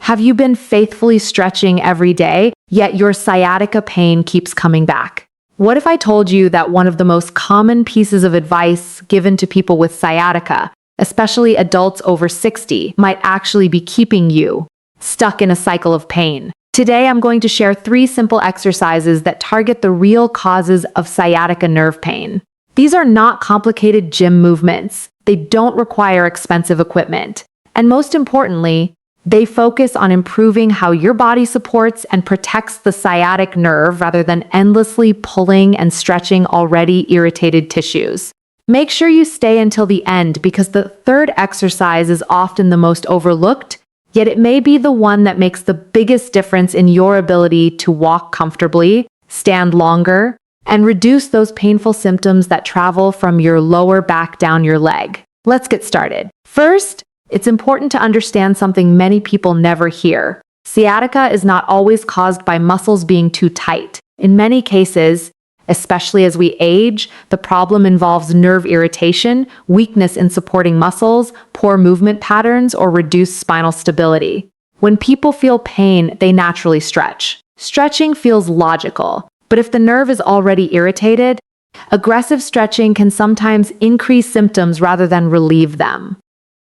Have you been faithfully stretching every day, yet your sciatica pain keeps coming back? What if I told you that one of the most common pieces of advice given to people with sciatica, especially adults over 60, might actually be keeping you stuck in a cycle of pain? Today, I'm going to share 3 simple exercises that target the real causes of sciatica nerve pain. These are not complicated gym movements. They don't require expensive equipment. And most importantly, they focus on improving how your body supports and protects the sciatic nerve rather than endlessly pulling and stretching already irritated tissues. Make sure you stay until the end because the third exercise is often the most overlooked, yet it may be the one that makes the biggest difference in your ability to walk comfortably, stand longer, and reduce those painful symptoms that travel from your lower back down your leg. Let's get started. First, it's important to understand something many people never hear. Sciatica is not always caused by muscles being too tight. In many cases, especially as we age, the problem involves nerve irritation, weakness in supporting muscles, poor movement patterns, or reduced spinal stability. When people feel pain, they naturally stretch. Stretching feels logical, but if the nerve is already irritated, aggressive stretching can sometimes increase symptoms rather than relieve them.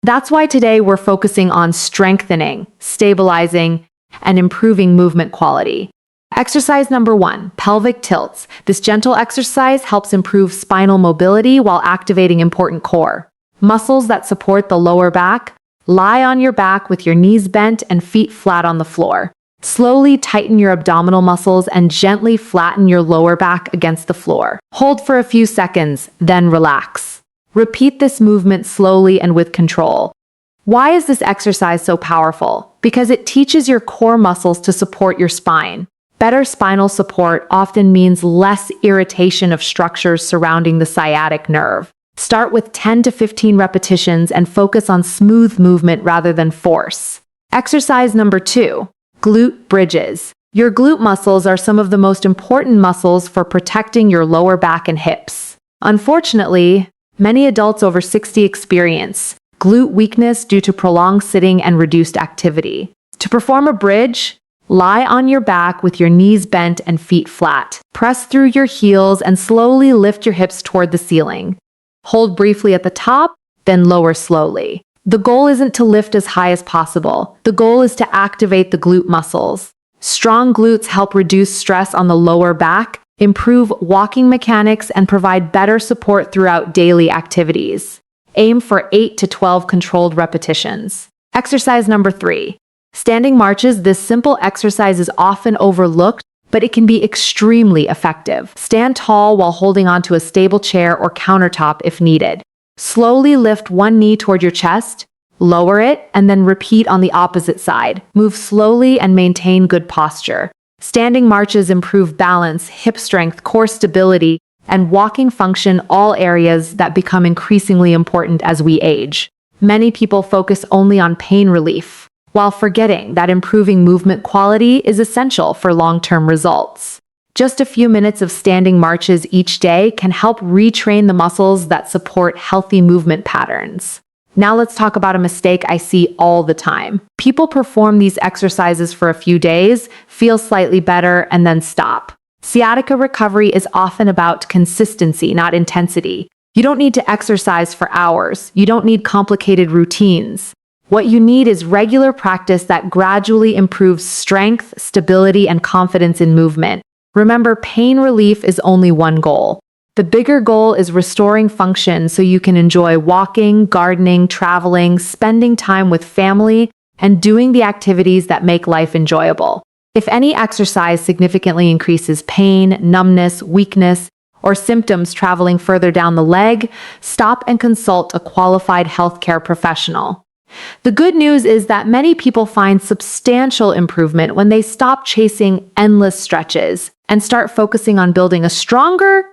That's why today we're focusing on strengthening, stabilizing, and improving movement quality. Exercise number 1, pelvic tilts. This gentle exercise helps improve spinal mobility while activating important core muscles that support the lower back. Lie on your back with your knees bent and feet flat on the floor. Slowly tighten your abdominal muscles and gently flatten your lower back against the floor. Hold for a few seconds, then relax. Repeat this movement slowly and with control. Why is this exercise so powerful? Because it teaches your core muscles to support your spine. Better spinal support often means less irritation of structures surrounding the sciatic nerve. Start with 10 to 15 repetitions and focus on smooth movement rather than force. Exercise number 2, glute bridges. Your glute muscles are some of the most important muscles for protecting your lower back and hips. Unfortunately, many adults over 60 experience glute weakness due to prolonged sitting and reduced activity. To perform a bridge, lie on your back with your knees bent and feet flat. Press through your heels and slowly lift your hips toward the ceiling. Hold briefly at the top, then lower slowly. The goal isn't to lift as high as possible. The goal is to activate the glute muscles. Strong glutes help reduce stress on the lower back, improve walking mechanics, and provide better support throughout daily activities. Aim for 8 to 12 controlled repetitions. Exercise number 3, standing marches. This simple exercise is often overlooked, but it can be extremely effective. Stand tall while holding onto a stable chair or countertop if needed. Slowly lift one knee toward your chest, lower it, and then repeat on the opposite side. Move slowly and maintain good posture. Standing marches improve balance, hip strength, core stability, and walking function, all areas that become increasingly important as we age. Many people focus only on pain relief, while forgetting that improving movement quality is essential for long-term results. Just a few minutes of standing marches each day can help retrain the muscles that support healthy movement patterns. Now let's talk about a mistake I see all the time. People perform these exercises for a few days, feel slightly better, and then stop. Sciatica recovery is often about consistency, not intensity. You don't need to exercise for hours. You don't need complicated routines. What you need is regular practice that gradually improves strength, stability, and confidence in movement. Remember, pain relief is only one goal. The bigger goal is restoring function so you can enjoy walking, gardening, traveling, spending time with family, and doing the activities that make life enjoyable. If any exercise significantly increases pain, numbness, weakness, or symptoms traveling further down the leg, stop and consult a qualified healthcare professional. The good news is that many people find substantial improvement when they stop chasing endless stretches and start focusing on building a stronger,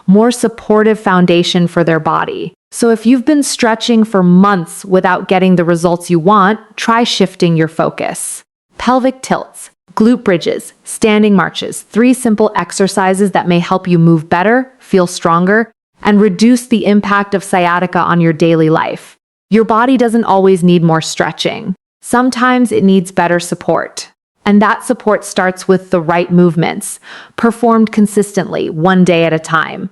more supportive foundation for their body. So if you've been stretching for months without getting the results you want, try shifting your focus. Pelvic tilts, glute bridges, standing marches, 3 simple exercises that may help you move better, feel stronger, and reduce the impact of sciatica on your daily life. Your body doesn't always need more stretching. Sometimes it needs better support. And that support starts with the right movements, performed consistently, one day at a time.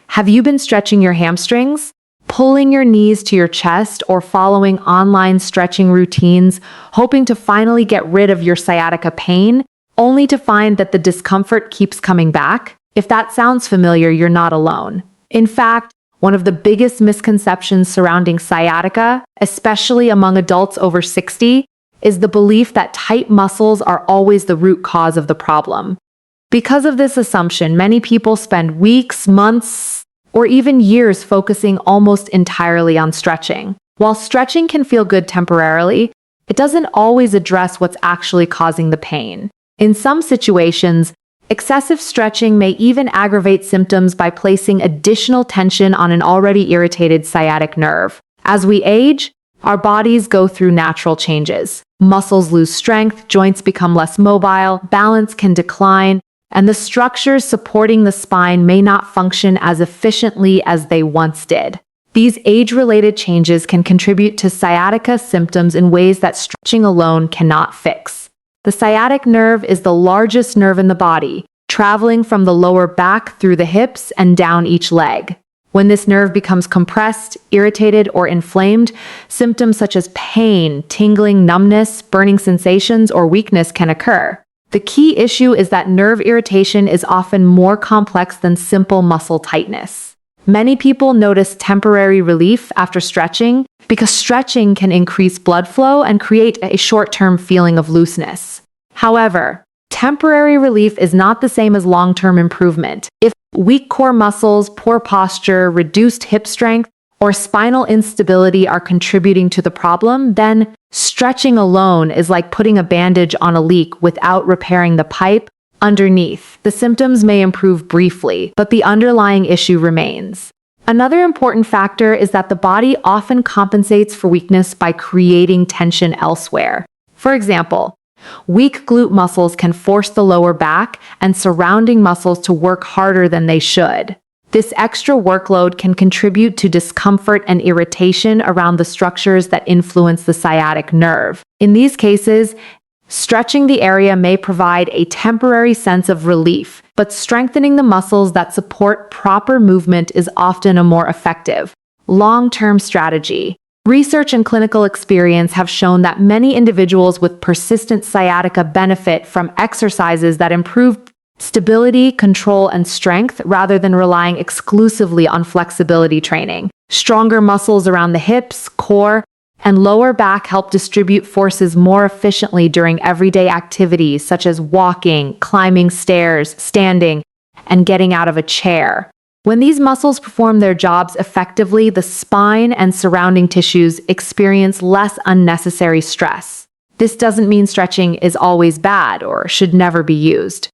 Have you been stretching your hamstrings, pulling your knees to your chest, or following online stretching routines, hoping to finally get rid of your sciatica pain, only to find that the discomfort keeps coming back? If that sounds familiar, you're not alone. In fact, one of the biggest misconceptions surrounding sciatica, especially among adults over 60, is the belief that tight muscles are always the root cause of the problem. Because of this assumption, many people spend weeks, months, or even years focusing almost entirely on stretching. While stretching can feel good temporarily, it doesn't always address what's actually causing the pain. In some situations, excessive stretching may even aggravate symptoms by placing additional tension on an already irritated sciatic nerve. As we age, our bodies go through natural changes. Muscles lose strength, joints become less mobile, balance can decline, and the structures supporting the spine may not function as efficiently as they once did. These age-related changes can contribute to sciatica symptoms in ways that stretching alone cannot fix. The sciatic nerve is the largest nerve in the body, traveling from the lower back through the hips and down each leg. When this nerve becomes compressed, irritated, or inflamed, symptoms such as pain, tingling, numbness, burning sensations, or weakness can occur. The key issue is that nerve irritation is often more complex than simple muscle tightness. Many people notice temporary relief after stretching because stretching can increase blood flow and create a short-term feeling of looseness. However, temporary relief is not the same as long-term improvement. If weak core muscles, poor posture, reduced hip strength, or spinal instability are contributing to the problem, then stretching alone is like putting a bandage on a leak without repairing the pipe underneath. The symptoms may improve briefly, but the underlying issue remains. Another important factor is that the body often compensates for weakness by creating tension elsewhere. For example, weak glute muscles can force the lower back and surrounding muscles to work harder than they should. This extra workload can contribute to discomfort and irritation around the structures that influence the sciatic nerve. In these cases, stretching the area may provide a temporary sense of relief, but strengthening the muscles that support proper movement is often a more effective, long-term strategy. Research and clinical experience have shown that many individuals with persistent sciatica benefit from exercises that improve stability, control, and strength rather than relying exclusively on flexibility training. Stronger muscles around the hips, core, and lower back help distribute forces more efficiently during everyday activities such as walking, climbing stairs, standing, and getting out of a chair. When these muscles perform their jobs effectively, the spine and surrounding tissues experience less unnecessary stress. This doesn't mean stretching is always bad or should never be used.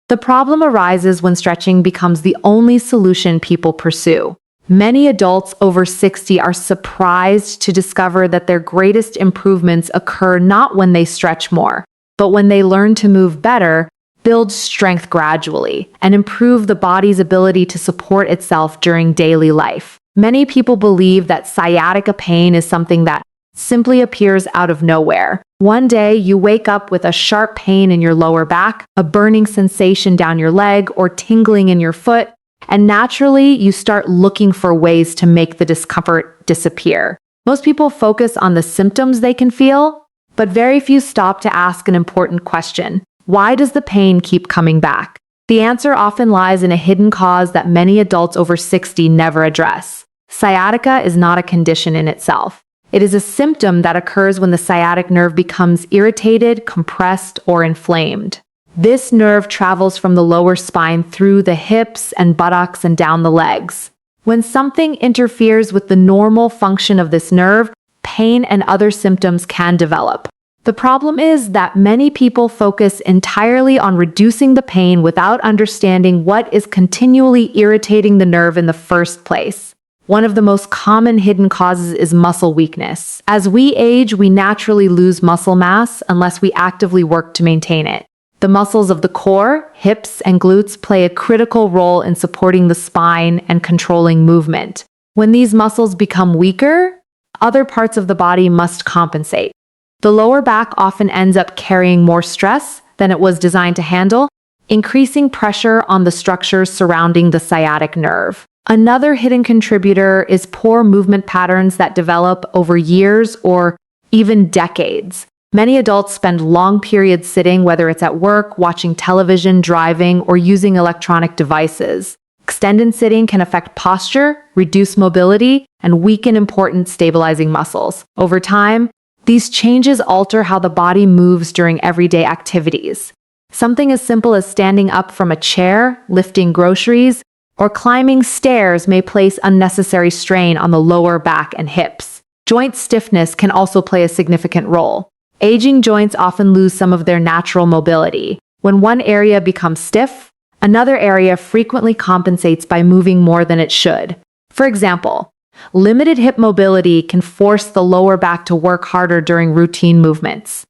The problem arises when stretching becomes the only solution people pursue. Many adults over 60 are surprised to discover that their greatest improvements occur not when they stretch more, but when they learn to move better, build strength gradually, and improve the body's ability to support itself during daily life. Many people believe that sciatica pain is something that simply appears out of nowhere. One day, you wake up with a sharp pain in your lower back, a burning sensation down your leg, or tingling in your foot, and naturally, you start looking for ways to make the discomfort disappear. Most people focus on the symptoms they can feel, but very few stop to ask an important question. Why does the pain keep coming back? The answer often lies in a hidden cause that many adults over 60 never address. Sciatica is not a condition in itself. It is a symptom that occurs when the sciatic nerve becomes irritated, compressed, or inflamed. This nerve travels from the lower spine through the hips and buttocks and down the legs. When something interferes with the normal function of this nerve, pain and other symptoms can develop. The problem is that many people focus entirely on reducing the pain without understanding what is continually irritating the nerve in the first place. One of the most common hidden causes is muscle weakness. As we age, we naturally lose muscle mass unless we actively work to maintain it. The muscles of the core, hips, and glutes play a critical role in supporting the spine and controlling movement. When these muscles become weaker, other parts of the body must compensate. The lower back often ends up carrying more stress than it was designed to handle, increasing pressure on the structures surrounding the sciatic nerve. Another hidden contributor is poor movement patterns that develop over years or even decades. Many adults spend long periods sitting, whether it's at work, watching television, driving, or using electronic devices. Extended sitting can affect posture, reduce mobility, and weaken important stabilizing muscles. Over time, these changes alter how the body moves during everyday activities. Something as simple as standing up from a chair, lifting groceries, or climbing stairs may place unnecessary strain on the lower back and hips. Joint stiffness can also play a significant role. Aging joints often lose some of their natural mobility. When one area becomes stiff, another area frequently compensates by moving more than it should. For example, limited hip mobility can force the lower back to work harder during routine movements.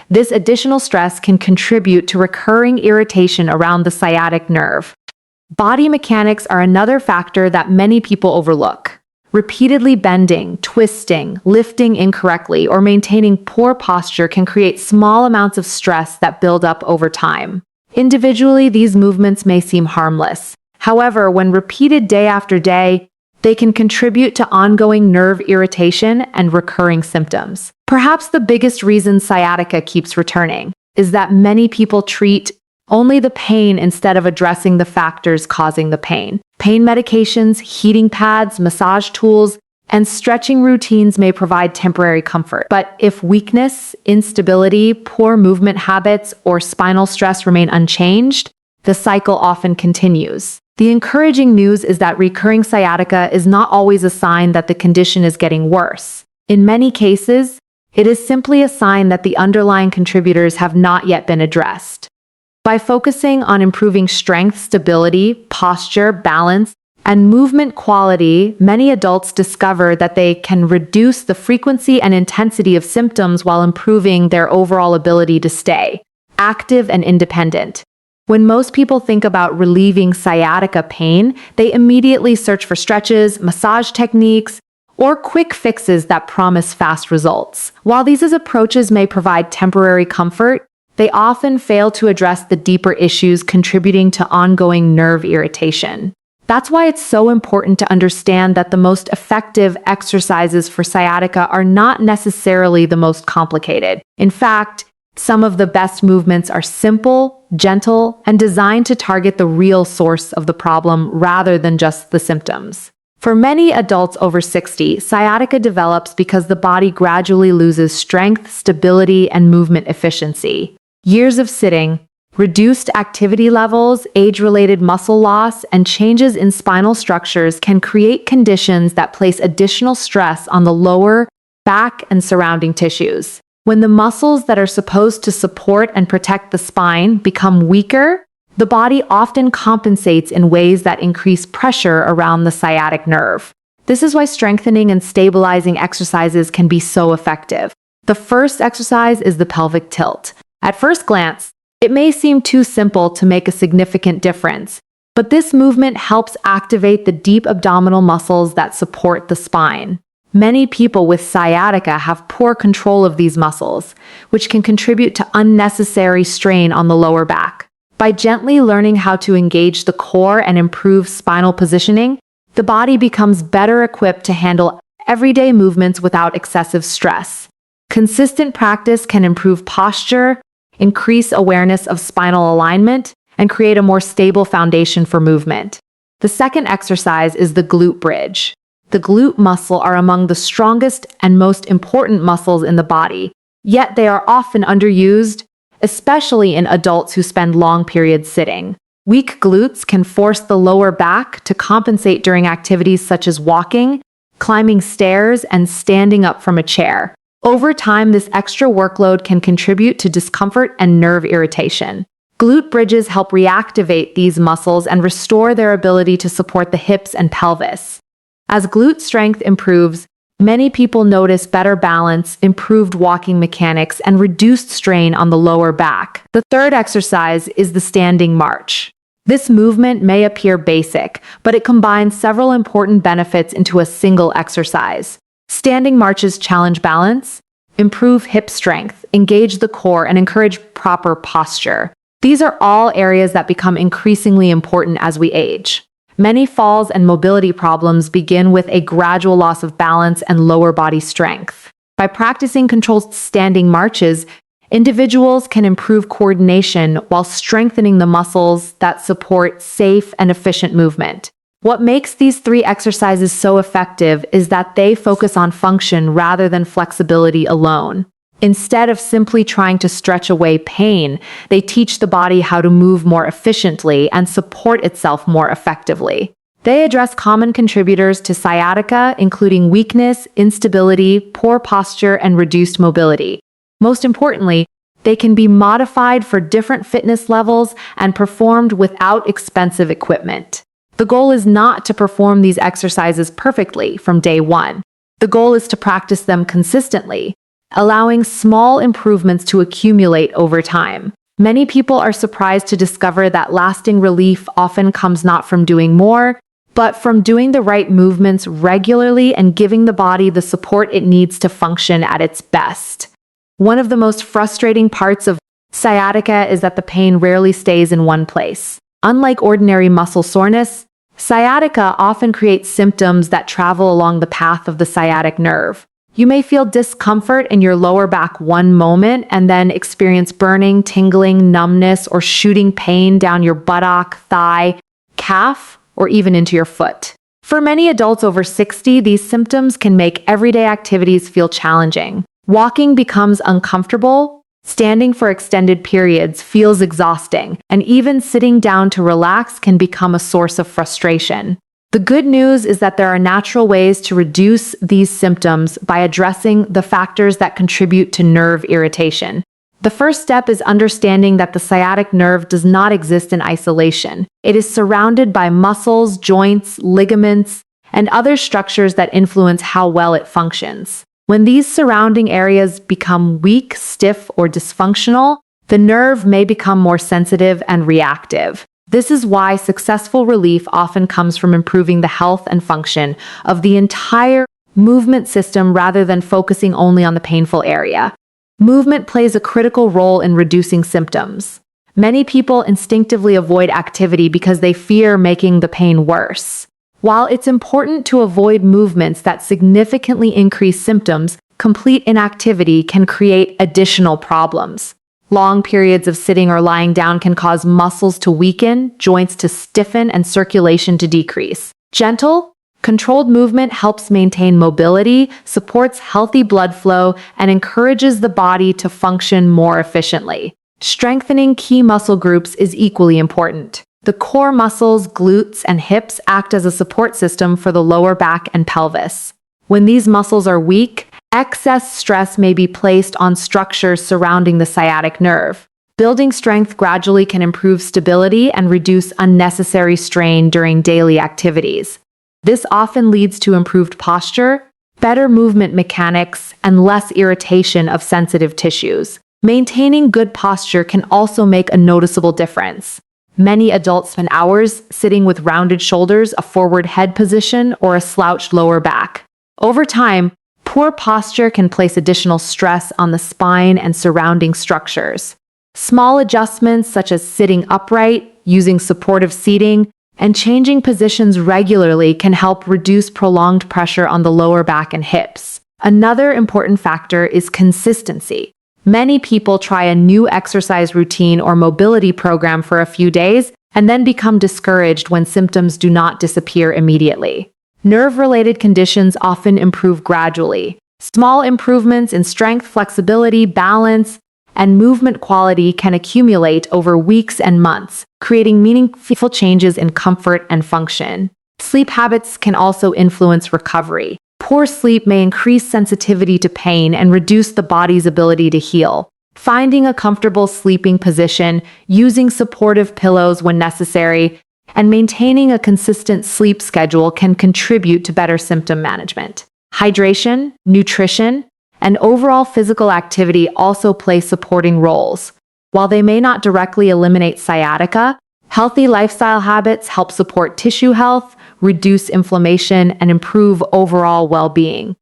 This additional stress can contribute to recurring irritation around the sciatic nerve. Body mechanics are another factor that many people overlook. Repeatedly bending, twisting, lifting incorrectly, or maintaining poor posture can create small amounts of stress that build up over time. Individually, these movements may seem harmless. However, when repeated day after day, they can contribute to ongoing nerve irritation and recurring symptoms. Perhaps the biggest reason sciatica keeps returning is that many people treat only the pain instead of addressing the factors causing the pain. Pain medications, heating pads, massage tools, and stretching routines may provide temporary comfort. But if weakness, instability, poor movement habits, or spinal stress remain unchanged, the cycle often continues. The encouraging news is that recurring sciatica is not always a sign that the condition is getting worse. In many cases, it is simply a sign that the underlying contributors have not yet been addressed. By focusing on improving strength, stability, posture, balance, and movement quality, many adults discover that they can reduce the frequency and intensity of symptoms while improving their overall ability to stay active and independent. When most people think about relieving sciatica pain, they immediately search for stretches, massage techniques, or quick fixes that promise fast results. While these approaches may provide temporary comfort, they often fail to address the deeper issues contributing to ongoing nerve irritation. That's why it's so important to understand that the most effective exercises for sciatica are not necessarily the most complicated. In fact, some of the best movements are simple, gentle, and designed to target the real source of the problem rather than just the symptoms. For many adults over 60, sciatica develops because the body gradually loses strength, stability, and movement efficiency. Years of sitting, reduced activity levels, age-related muscle loss, and changes in spinal structures can create conditions that place additional stress on the lower back and surrounding tissues. When the muscles that are supposed to support and protect the spine become weaker, the body often compensates in ways that increase pressure around the sciatic nerve. This is why strengthening and stabilizing exercises can be so effective. The first exercise is the pelvic tilt. At first glance, it may seem too simple to make a significant difference, but this movement helps activate the deep abdominal muscles that support the spine. Many people with sciatica have poor control of these muscles, which can contribute to unnecessary strain on the lower back. By gently learning how to engage the core and improve spinal positioning, the body becomes better equipped to handle everyday movements without excessive stress. Consistent practice can improve posture, increase awareness of spinal alignment, and create a more stable foundation for movement. The second exercise is the glute bridge. The glute muscle are among the strongest and most important muscles in the body, yet they are often underused, especially in adults who spend long periods sitting. Weak glutes can force the lower back to compensate during activities such as walking, climbing stairs, and standing up from a chair. Over time, this extra workload can contribute to discomfort and nerve irritation. Glute bridges help reactivate these muscles and restore their ability to support the hips and pelvis. As glute strength improves, many people notice better balance, improved walking mechanics, and reduced strain on the lower back. The third exercise is the standing march. This movement may appear basic, but it combines several important benefits into a single exercise. Standing marches challenge balance, improve hip strength, engage the core, and encourage proper posture. These are all areas that become increasingly important as we age. Many falls and mobility problems begin with a gradual loss of balance and lower body strength. By practicing controlled standing marches, individuals can improve coordination while strengthening the muscles that support safe and efficient movement. What makes these 3 exercises so effective is that they focus on function rather than flexibility alone. Instead of simply trying to stretch away pain, they teach the body how to move more efficiently and support itself more effectively. They address common contributors to sciatica, including weakness, instability, poor posture, and reduced mobility. Most importantly, they can be modified for different fitness levels and performed without expensive equipment. The goal is not to perform these exercises perfectly from day one. The goal is to practice them consistently, allowing small improvements to accumulate over time. Many people are surprised to discover that lasting relief often comes not from doing more, but from doing the right movements regularly and giving the body the support it needs to function at its best. One of the most frustrating parts of sciatica is that the pain rarely stays in one place. Unlike ordinary muscle soreness, sciatica often creates symptoms that travel along the path of the sciatic nerve. You may feel discomfort in your lower back one moment and then experience burning, tingling, numbness, or shooting pain down your buttock, thigh, calf, or even into your foot. For many adults over 60, these symptoms can make everyday activities feel challenging. Walking becomes uncomfortable, standing for extended periods feels exhausting, and even sitting down to relax can become a source of frustration. The good news is that there are natural ways to reduce these symptoms by addressing the factors that contribute to nerve irritation. The first step is understanding that the sciatic nerve does not exist in isolation. It is surrounded by muscles, joints, ligaments, and other structures that influence how well it functions. When these surrounding areas become weak, stiff, or dysfunctional, the nerve may become more sensitive and reactive. This is why successful relief often comes from improving the health and function of the entire movement system rather than focusing only on the painful area. Movement plays a critical role in reducing symptoms. Many people instinctively avoid activity because they fear making the pain worse. While it's important to avoid movements that significantly increase symptoms, complete inactivity can create additional problems. Long periods of sitting or lying down can cause muscles to weaken, joints to stiffen, and circulation to decrease. Gentle, controlled movement helps maintain mobility, supports healthy blood flow, and encourages the body to function more efficiently. Strengthening key muscle groups is equally important. The core muscles, glutes, and hips act as a support system for the lower back and pelvis. When these muscles are weak, excess stress may be placed on structures surrounding the sciatic nerve. Building strength gradually can improve stability and reduce unnecessary strain during daily activities. This often leads to improved posture, better movement mechanics, and less irritation of sensitive tissues. Maintaining good posture can also make a noticeable difference. Many adults spend hours sitting with rounded shoulders, a forward head position, or a slouched lower back. Over time, poor posture can place additional stress on the spine and surrounding structures. Small adjustments such as sitting upright, using supportive seating, and changing positions regularly can help reduce prolonged pressure on the lower back and hips. Another important factor is consistency. Many people try a new exercise routine or mobility program for a few days and then become discouraged when symptoms do not disappear immediately. Nerve-related conditions often improve gradually. Small improvements in strength, flexibility, balance, and movement quality can accumulate over weeks and months, creating meaningful changes in comfort and function. Sleep habits can also influence recovery. Poor sleep may increase sensitivity to pain and reduce the body's ability to heal. Finding a comfortable sleeping position, using supportive pillows when necessary, and maintaining a consistent sleep schedule can contribute to better symptom management. Hydration, nutrition, and overall physical activity also play supporting roles. While they may not directly eliminate sciatica, healthy lifestyle habits help support tissue health, reduce inflammation, and improve overall well-being.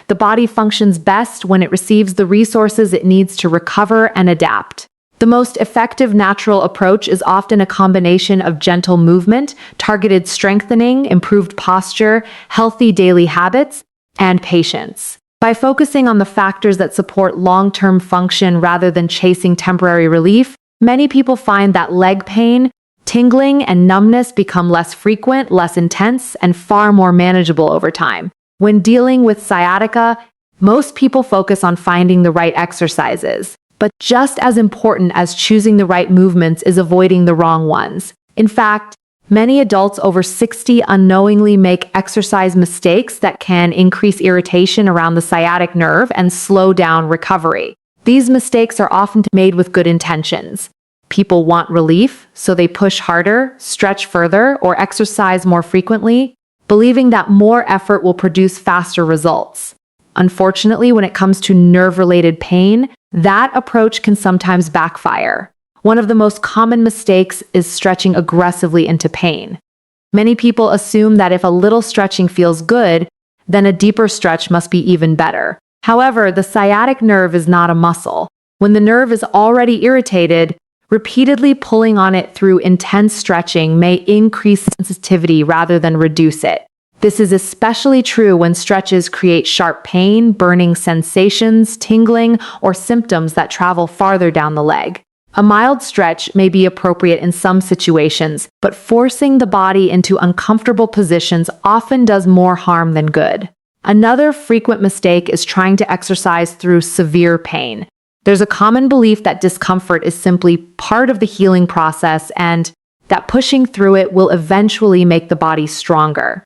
The body functions best when it receives the resources it needs to recover and adapt. The most effective natural approach is often a combination of gentle movement, targeted strengthening, improved posture, healthy daily habits, and patience. By focusing on the factors that support long-term function rather than chasing temporary relief, many people find that leg pain, tingling, and numbness become less frequent, less intense, and far more manageable over time. When dealing with sciatica, most people focus on finding the right exercises. But just as important as choosing the right movements is avoiding the wrong ones. In fact, many adults over 60 unknowingly make exercise mistakes that can increase irritation around the sciatic nerve and slow down recovery. These mistakes are often made with good intentions. People want relief, so they push harder, stretch further, or exercise more frequently, believing that more effort will produce faster results. Unfortunately, when it comes to nerve-related pain, that approach can sometimes backfire. One of the most common mistakes is stretching aggressively into pain. Many people assume that if a little stretching feels good, then a deeper stretch must be even better. However, the sciatic nerve is not a muscle. When the nerve is already irritated, repeatedly pulling on it through intense stretching may increase sensitivity rather than reduce it. This is especially true when stretches create sharp pain, burning sensations, tingling, or symptoms that travel farther down the leg. A mild stretch may be appropriate in some situations, but forcing the body into uncomfortable positions often does more harm than good. Another frequent mistake is trying to exercise through severe pain. There's a common belief that discomfort is simply part of the healing process and that pushing through it will eventually make the body stronger.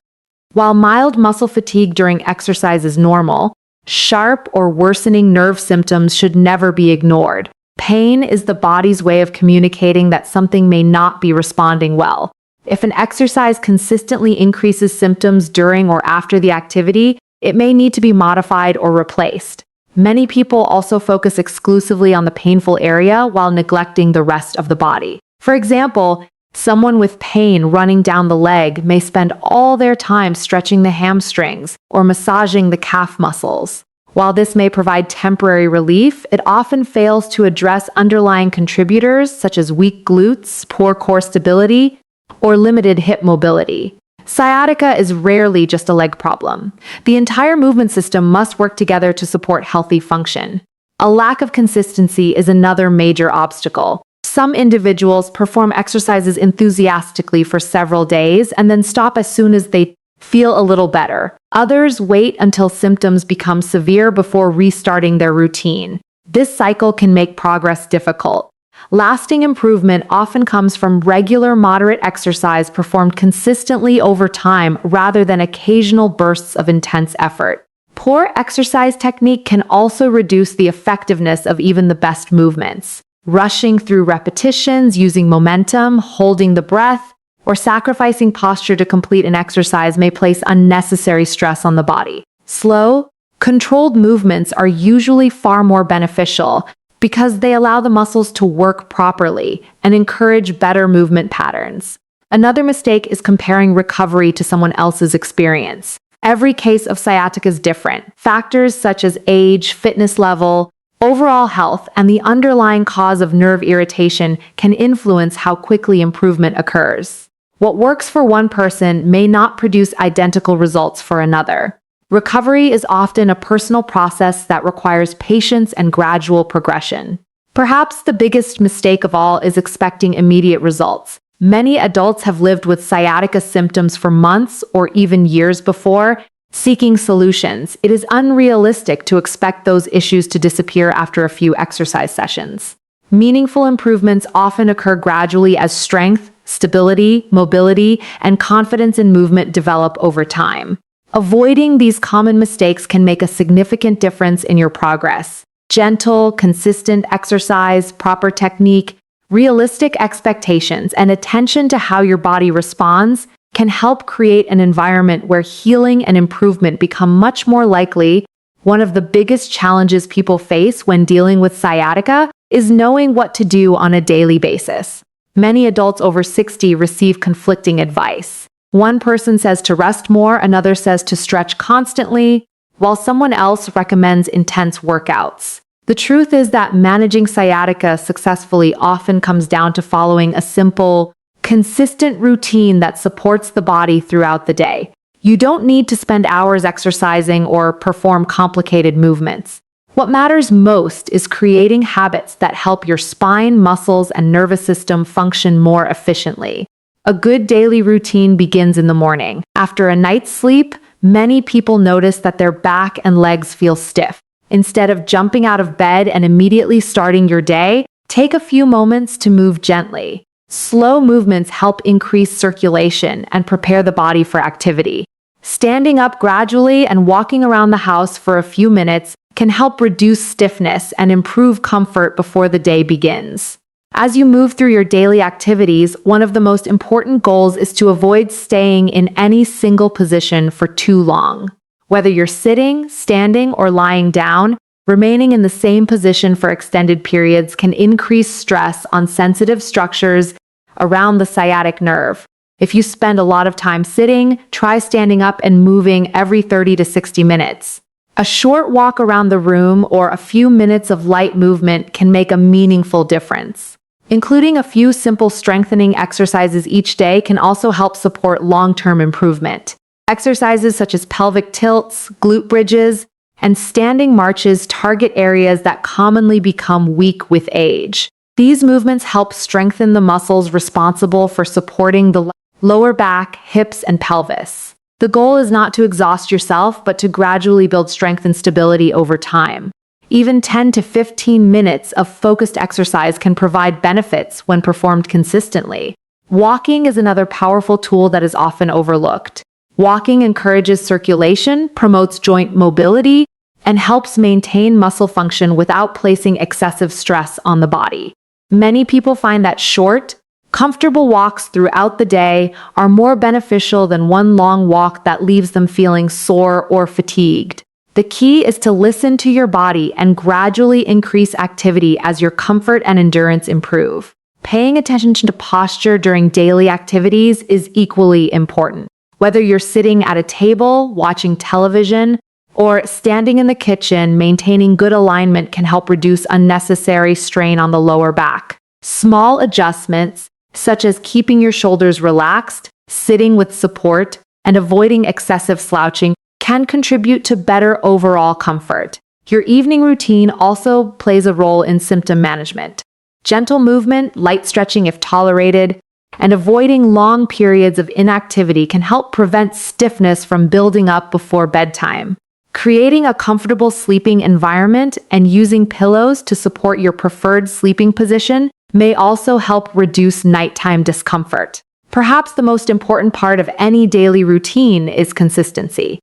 While mild muscle fatigue during exercise is normal, sharp or worsening nerve symptoms should never be ignored. Pain is the body's way of communicating that something may not be responding well. If an exercise consistently increases symptoms during or after the activity, it may need to be modified or replaced. Many people also focus exclusively on the painful area while neglecting the rest of the body. For example, someone with pain running down the leg may spend all their time stretching the hamstrings or massaging the calf muscles. While this may provide temporary relief, it often fails to address underlying contributors such as weak glutes, poor core stability, or limited hip mobility. Sciatica is rarely just a leg problem. The entire movement system must work together to support healthy function. A lack of consistency is another major obstacle. Some individuals perform exercises enthusiastically for several days and then stop as soon as they feel a little better. Others wait until symptoms become severe before restarting their routine. This cycle can make progress difficult. Lasting improvement often comes from regular moderate exercise performed consistently over time rather than occasional bursts of intense effort. Poor exercise technique can also reduce the effectiveness of even the best movements. Rushing through repetitions, using momentum, holding the breath, or sacrificing posture to complete an exercise may place unnecessary stress on the body. Slow, controlled movements are usually far more beneficial because they allow the muscles to work properly and encourage better movement patterns. Another mistake is comparing recovery to someone else's experience. Every case of sciatica is different. Factors such as age, fitness level, overall health, and the underlying cause of nerve irritation can influence how quickly improvement occurs. What works for one person may not produce identical results for another. Recovery is often a personal process that requires patience and gradual progression. Perhaps the biggest mistake of all is expecting immediate results. Many adults have lived with sciatica symptoms for months or even years before seeking solutions. It is unrealistic to expect those issues to disappear after a few exercise sessions. Meaningful improvements often occur gradually as strength, stability, mobility, and confidence in movement develop over time. Avoiding these common mistakes can make a significant difference in your progress. Gentle, consistent exercise, proper technique, realistic expectations, and attention to how your body responds can help create an environment where healing and improvement become much more likely. One of the biggest challenges people face when dealing with sciatica is knowing what to do on a daily basis. Many adults over 60 receive conflicting advice. One person says to rest more, another says to stretch constantly, while someone else recommends intense workouts. The truth is that managing sciatica successfully often comes down to following a simple, consistent routine that supports the body throughout the day. You don't need to spend hours exercising or perform complicated movements. What matters most is creating habits that help your spine, muscles, and nervous system function more efficiently. A good daily routine begins in the morning. After a night's sleep, many people notice that their back and legs feel stiff. Instead of jumping out of bed and immediately starting your day, take a few moments to move gently. Slow movements help increase circulation and prepare the body for activity. Standing up gradually and walking around the house for a few minutes can help reduce stiffness and improve comfort before the day begins. As you move through your daily activities, one of the most important goals is to avoid staying in any single position for too long. Whether you're sitting, standing, or lying down, remaining in the same position for extended periods can increase stress on sensitive structures around the sciatic nerve. If you spend a lot of time sitting, try standing up and moving every 30 to 60 minutes. A short walk around the room or a few minutes of light movement can make a meaningful difference. Including a few simple strengthening exercises each day can also help support long-term improvement. Exercises such as pelvic tilts, glute bridges, and standing marches target areas that commonly become weak with age. These movements help strengthen the muscles responsible for supporting the lower back, hips, and pelvis. The goal is not to exhaust yourself, but to gradually build strength and stability over time. Even 10 to 15 minutes of focused exercise can provide benefits when performed consistently. Walking is another powerful tool that is often overlooked. Walking encourages circulation, promotes joint mobility, and helps maintain muscle function without placing excessive stress on the body. Many people find that short, comfortable walks throughout the day are more beneficial than one long walk that leaves them feeling sore or fatigued. The key is to listen to your body and gradually increase activity as your comfort and endurance improve. Paying attention to posture during daily activities is equally important. Whether you're sitting at a table, watching television, or standing in the kitchen, maintaining good alignment can help reduce unnecessary strain on the lower back. Small adjustments, such as keeping your shoulders relaxed, sitting with support, and avoiding excessive slouching, can contribute to better overall comfort. Your evening routine also plays a role in symptom management. Gentle movement, light stretching if tolerated, and avoiding long periods of inactivity can help prevent stiffness from building up before bedtime. Creating a comfortable sleeping environment and using pillows to support your preferred sleeping position may also help reduce nighttime discomfort. Perhaps the most important part of any daily routine is consistency.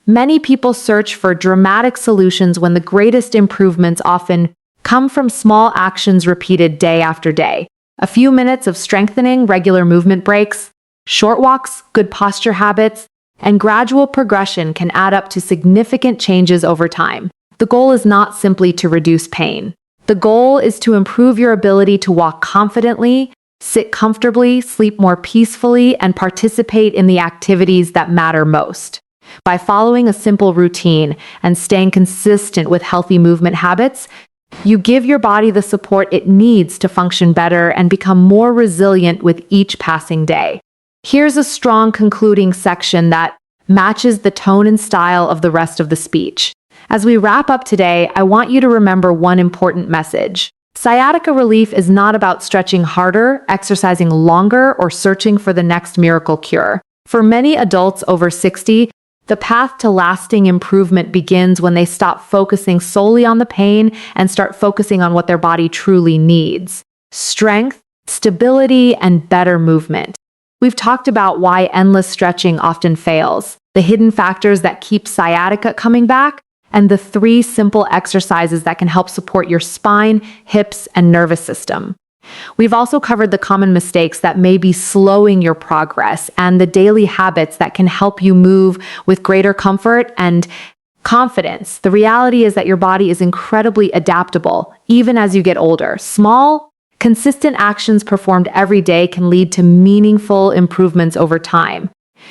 Many people search for dramatic solutions when the greatest improvements often come from small actions repeated day after day. A few minutes of strengthening, regular movement breaks, short walks, good posture habits, and gradual progression can add up to significant changes over time. The goal is not simply to reduce pain. The goal is to improve your ability to walk confidently, sit comfortably, sleep more peacefully, and participate in the activities that matter most. By following a simple routine and staying consistent with healthy movement habits, you give your body the support it needs to function better and become more resilient with each passing day. Here's a strong concluding section that matches the tone and style of the rest of the speech. As we wrap up today, I want you to remember one important message. Sciatica relief is not about stretching harder, exercising longer, or searching for the next miracle cure. For many adults over 60, the path to lasting improvement begins when they stop focusing solely on the pain and start focusing on what their body truly needs: strength, stability, and better movement. We've talked about why endless stretching often fails, the hidden factors that keep sciatica coming back, and the 3 simple exercises that can help support your spine, hips, and nervous system. We've also covered the common mistakes that may be slowing your progress and the daily habits that can help you move with greater comfort and confidence. The reality is that your body is incredibly adaptable, even as you get older. Small, consistent actions performed every day can lead to meaningful improvements over time.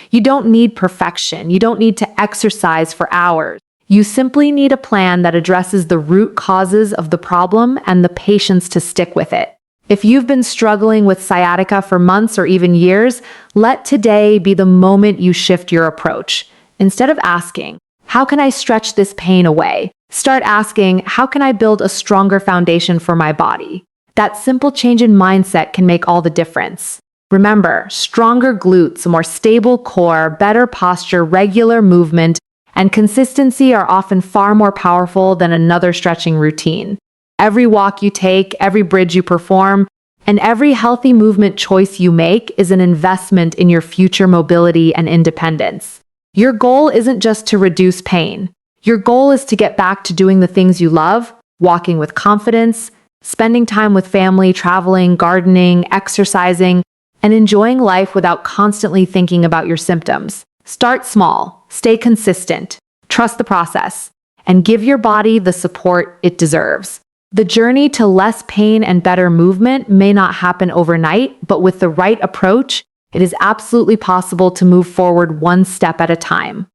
You don't need perfection. You don't need to exercise for hours. You simply need a plan that addresses the root causes of the problem and the patience to stick with it. If you've been struggling with sciatica for months or even years, let today be the moment you shift your approach. Instead of asking, "How can I stretch this pain away?" start asking, "How can I build a stronger foundation for my body?" That simple change in mindset can make all the difference. Remember, stronger glutes, a more stable core, better posture, regular movement, and consistency are often far more powerful than another stretching routine. Every walk you take, every bridge you perform, and every healthy movement choice you make is an investment in your future mobility and independence. Your goal isn't just to reduce pain. Your goal is to get back to doing the things you love, walking with confidence, spending time with family, traveling, gardening, exercising, and enjoying life without constantly thinking about your symptoms. Start small, stay consistent, trust the process, and give your body the support it deserves. The journey to less pain and better movement may not happen overnight, but with the right approach, it is absolutely possible to move forward one step at a time.